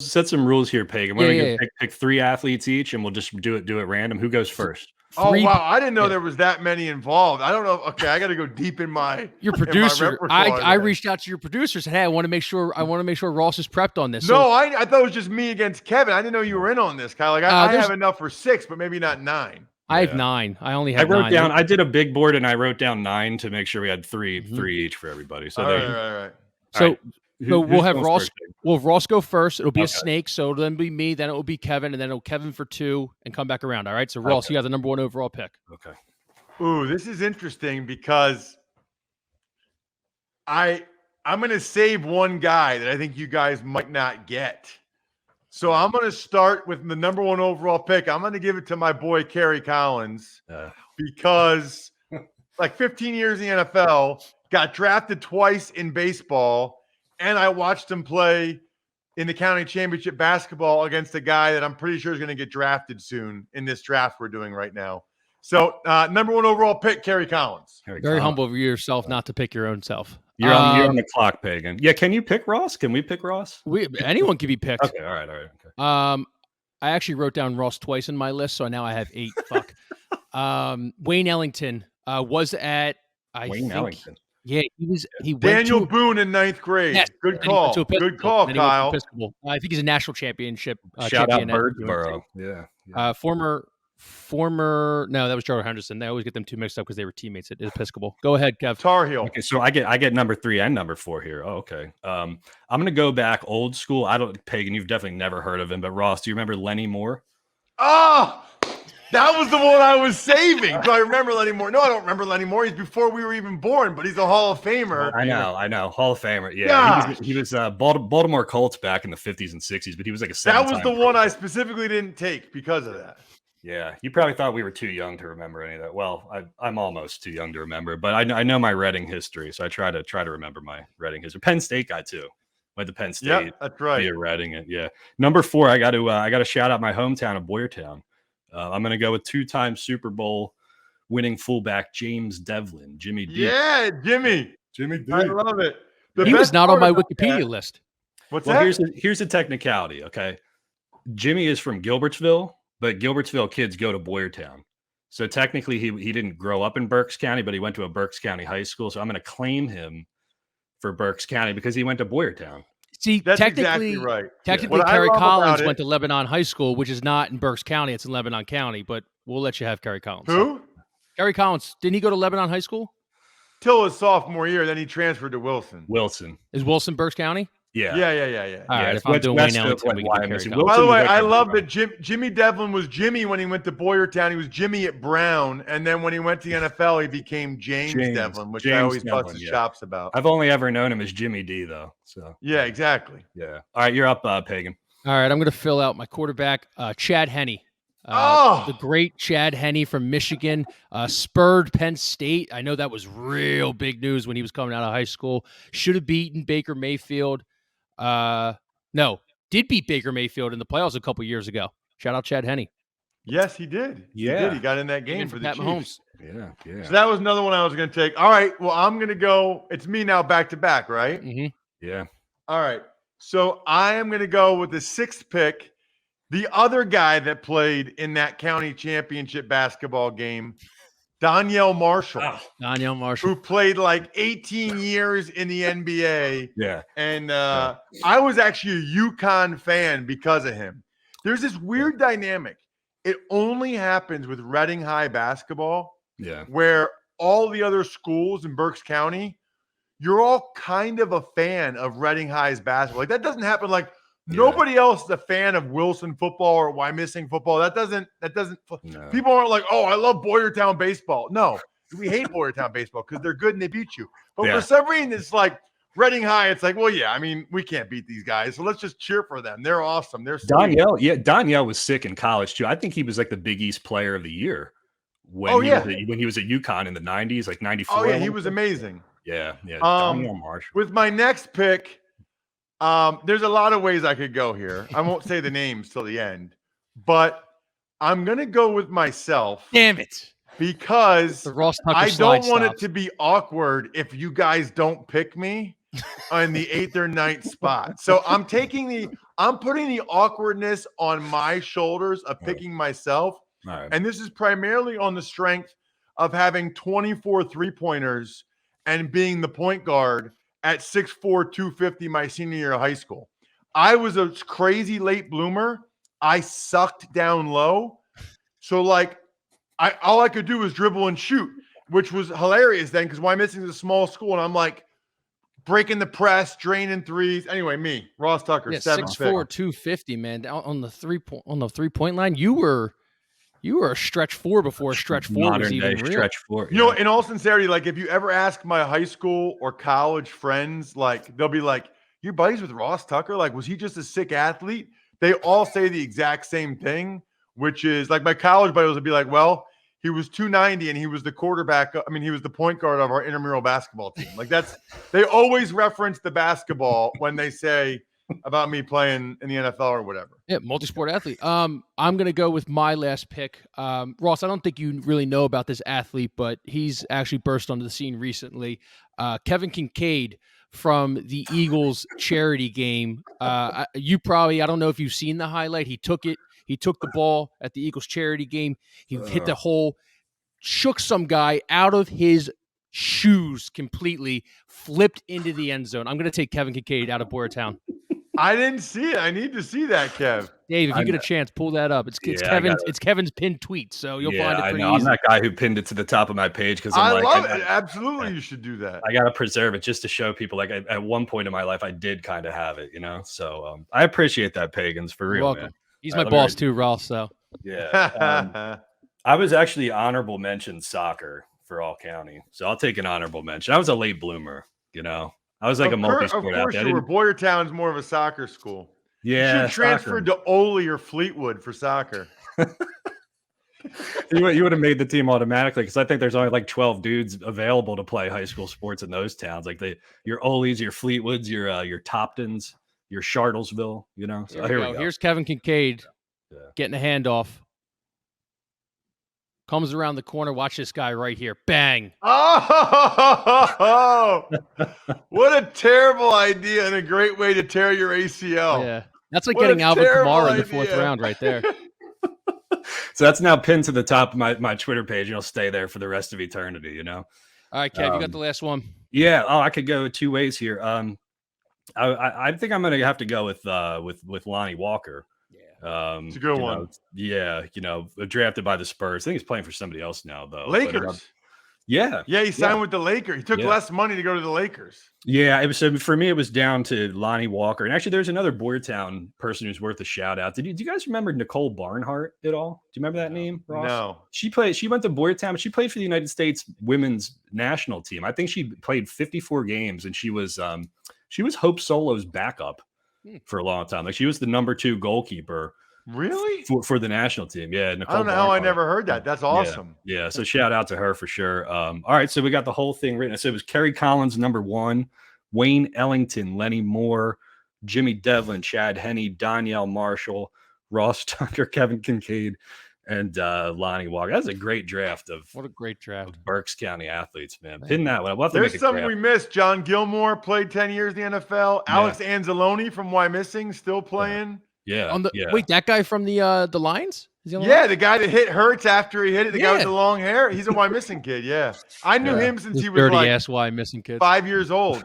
set some rules here, Pagan. We're Yeah, gonna yeah. pick 3 athletes each, and we'll just do it random. Who goes first? Oh, Three- wow. I didn't know there was that many involved. I don't know. Okay, I got to go deep in my Your in my producer. repertoire I then. reached out to your producer, said, "Hey, I want to make sure Ross is prepped on this." No, So, I thought it was just me against Kevin. I didn't know you were in on this, Kyle. Like I there's- have enough for 6, but maybe not 9. I have Yeah. 9. I only I have wrote 9. down. I did a big board, and I wrote down 9 to make sure we had 3 each for everybody. So All there. right. So, All right. so we'll who's have going Ross. first, Pagan? Well, Ross go first. It'll be a Okay. snake. So it'll then be me. Then it will be Kevin, and then it'll Kevin for 2, and come back around. All right. So Ross, Okay. you got the number 1 overall pick. Okay. Ooh, this is interesting because I'm going to save one guy that I think you guys might not get. So I'm going to start with the number 1 overall pick. I'm going to give it to my boy Kerry Collins because like 15 years in the NFL, got drafted twice in baseball, and I watched him play in the county championship basketball against a guy that I'm pretty sure is going to get drafted soon in this draft we're doing right now. So number 1 overall pick, Kerry Collins. Very humble of yourself not to pick your own self. You're on the clock, Pagan. Yeah, can you pick Ross? Can we pick Ross? Anyone can be picked. Okay, all right. Okay. I actually wrote down Ross twice in my list, so now I have 8. Fuck. Wayne Ellington was at Wayne Ellington. Yeah, he went Daniel to Boone in 9th grade. Yes, Good call. Good call, Kyle. I think he's a national championship. Shout out champion at Birdsboro. Yeah. Former. No, that was Charlie Henderson. They always get them 2 mixed up because they were teammates at Episcopal. Go ahead, Kev. Tar Heel. Okay, so I get number 3 and number 4 here. Oh, okay. I'm gonna go back old school. Pagan, you've definitely never heard of him, but Ross, do you remember Lenny Moore? Oh, that was the one I was saving. Do I remember Lenny Moore? No, I don't remember Lenny Moore. He's before we were even born, but he's a Hall of Famer. I know. Hall of Famer. Yeah. He was Baltimore Colts back in the 50s and 60s, but he was like a 7-time. That was the one I specifically didn't take because of that. Yeah, you probably thought we were too young to remember any of that. Well, I'm almost too young to remember, but I know my Reading history, so I try to remember my Reading history. Penn State guy too. Went to Penn State. Yeah, that's right. Via Reading it. Yeah. Number 4, I got to shout out my hometown of Boyertown. I'm going to go with 2-time Super Bowl winning fullback James Devlin, Jimmy D. Yeah, Jimmy D. I love it. He was not on my Wikipedia list. What's that? Here's the technicality. Okay, Jimmy is from Gilbertsville. But Gilbertsville kids go to Boyertown. So technically he didn't grow up in Berks County, but he went to a Berks County high school. So I'm going to claim him for Berks County because he went to Boyertown. See, that's technically, exactly right. Technically, Kerry Collins went to Lebanon High School, which is not in Berks County. It's in Lebanon County, but we'll let you have Kerry Collins. Who? Kerry Collins. Didn't he go to Lebanon High School? Till his sophomore year, then he transferred to Wilson. Is Wilson Berks County? Yeah. All right, if I'm doing Wayne Ellington, we can Kerry Collins. By the way, I love that Jimmy Devlin was Jimmy when he went to Boyertown. He was Jimmy at Brown, and then when he went to the NFL, he became James Devlin, which I always bust his chops about. I've only ever known him as Jimmy D, though. So yeah, exactly. Yeah. All right, you're up, Pagan. All right, I'm going to fill out my quarterback, Chad Henne. The great Chad Henne from Michigan, spurred Penn State. I know that was real big news when he was coming out of high school. Should have beaten Baker Mayfield. No, did beat Baker Mayfield in the playoffs a couple years ago. Shout out Chad Henne. Yes, he did. Yeah. He got in that game for the Chiefs. Mahomes. Yeah. So that was another one I was going to take. All right, well, I'm going to go. It's me now back to back, right? Mm-hmm. Yeah. All right. So I am going to go with the 6th pick. The other guy that played in that county championship basketball game, Donyell Marshall. Donyell Marshall. Who played like 18 years in the NBA. Yeah. And I was actually a UConn fan because of him. There's this weird dynamic. It only happens with Reading High basketball. Yeah. Where all the other schools in Berks County, you're all kind of a fan of Reading High's basketball. Like that doesn't happen. Like nobody else is a fan of Wilson football or Wyomissing football. That doesn't. No. People aren't like, oh, I love Boyertown baseball. No, we hate Boyertown baseball because they're good and they beat you. But for some reason, it's like Reading High. It's like, well, yeah, I mean, we can't beat these guys, so let's just cheer for them. They're awesome. They're Donyell. Yeah, Donyell was sick in college too. I think he was like the Big East Player of the Year when he was at UConn in the 90s, like 94. Oh yeah, he was amazing. Yeah. Donyell Marshall. With my next pick. There's a lot of ways I could go here. I won't say the names till the end, but I'm going to go with myself. Damn it. Because I don't want it to be awkward if you guys don't pick me in the 8th or 9th spot. So I'm taking the I'm putting the awkwardness on my shoulders of picking myself. All right. And this is primarily on the strength of having 24 3-pointers and being the point guard at 6'4", 250 my senior year of high school. I was a crazy late bloomer. I sucked down low. So like all I could do was dribble and shoot, which was hilarious then because Wyomissing is a small school. And I'm like breaking the press, draining threes. Anyway, Ross Tucker, Yeah, 7'4", 250, man. On the 3-point line, you were a stretch 4 before stretch 4 was even real. Stretch 4. You know, in all sincerity, like if you ever ask my high school or college friends, like they'll be like, "Your buddies with Ross Tucker? Like, was he just a sick athlete?" They all say the exact same thing, which is like my college buddies would be like, "Well, he was 290 and he was the quarterback. I mean, he was the point guard of our intramural basketball team." Like they always reference the basketball when they say about me playing in the NFL or whatever. Yeah, multi-sport athlete. I'm going to go with my last pick. Ross, I don't think you really know about this athlete, but he's actually burst onto the scene recently. Kevin Kincaid from the Eagles charity game. I don't know if you've seen the highlight. He took the ball at the Eagles charity game. He hit the hole, shook some guy out of his shoes completely, flipped into the end zone. I'm going to take Kevin Kincaid out of Boyertown. I didn't see it. I need to see that, Kev. Dave, if you get a chance, pull that up. It's Kevin's pinned tweet, so you'll find it pretty easy. I'm that guy who pinned it to the top of my page because I love it. Absolutely, you should do that. I got to preserve it just to show people. Like at one point in my life, I did kind of have it, So I appreciate that, Pagans, for real, welcome. man. He's my boss too, Ross. So yeah, I was actually honorable mention soccer for all county, so I'll take an honorable mention. I was a late bloomer, I was like a multi-sport athlete. Of course, you were. Boyertown's more of a soccer school. Yeah, you should transfer to Ole or Fleetwood for soccer. You would have made the team automatically because I think there's only like 12 dudes available to play high school sports in those towns. Like your Ole's, your Fleetwoods, your Toptons, your Charlottesville. So here we go. Here's Kevin Kincaid getting a handoff. Comes around the corner. Watch this guy right here. Bang. Oh, what a terrible idea and a great way to tear your ACL. Yeah. That's like getting Alvin Kamara in the 4th round right there. So that's now pinned to the top of my Twitter page. And it'll stay there for the rest of eternity, All right, Kev, you got the last one. Yeah. Oh, I could go 2 ways here. I think I'm going to have to go with Lonnie Walker. It's a good one. Drafted by the Spurs. I think he's playing for somebody else now, though. Lakers. But, yeah, he signed with the Lakers. He took less money to go to the Lakers. Yeah, for me, it was down to Lonnie Walker. And actually, there's another Boyertown person who's worth a shout out. Do you guys remember Nicole Barnhart at all? Do you remember that name, Ross? No. She went to Boyertown, but she played for the United States women's national team. I think she played 54 games, and she was Hope Solo's backup for a long time. Like she was the number 2 goalkeeper. Really? For the national team. Yeah. Nicole I don't know how I never heard that. That's awesome. Yeah. So shout out to her for sure. All right. So we got the whole thing written. So it was Kerry Collins, number 1, Wayne Ellington, Lenny Moore, Jimmy Devlin, Chad Henne, Danielle Marshall, Ross Tucker, Kevin Kincaid, and Lonnie Walker. That's a great draft of Berks County athletes, man. Pin that one. We'll There's some we missed. John Gilmore played 10 years in the NFL. Alex Anzalone from Wyomissing still playing. Yeah. Wait, that guy from the Lions? Is he on the guy that hit Hurts after he hit it. The guy with the long hair. He's a Wyomissing kid. Yeah, I knew him since he was dirty like ass Wyomissing kid. 5 years old.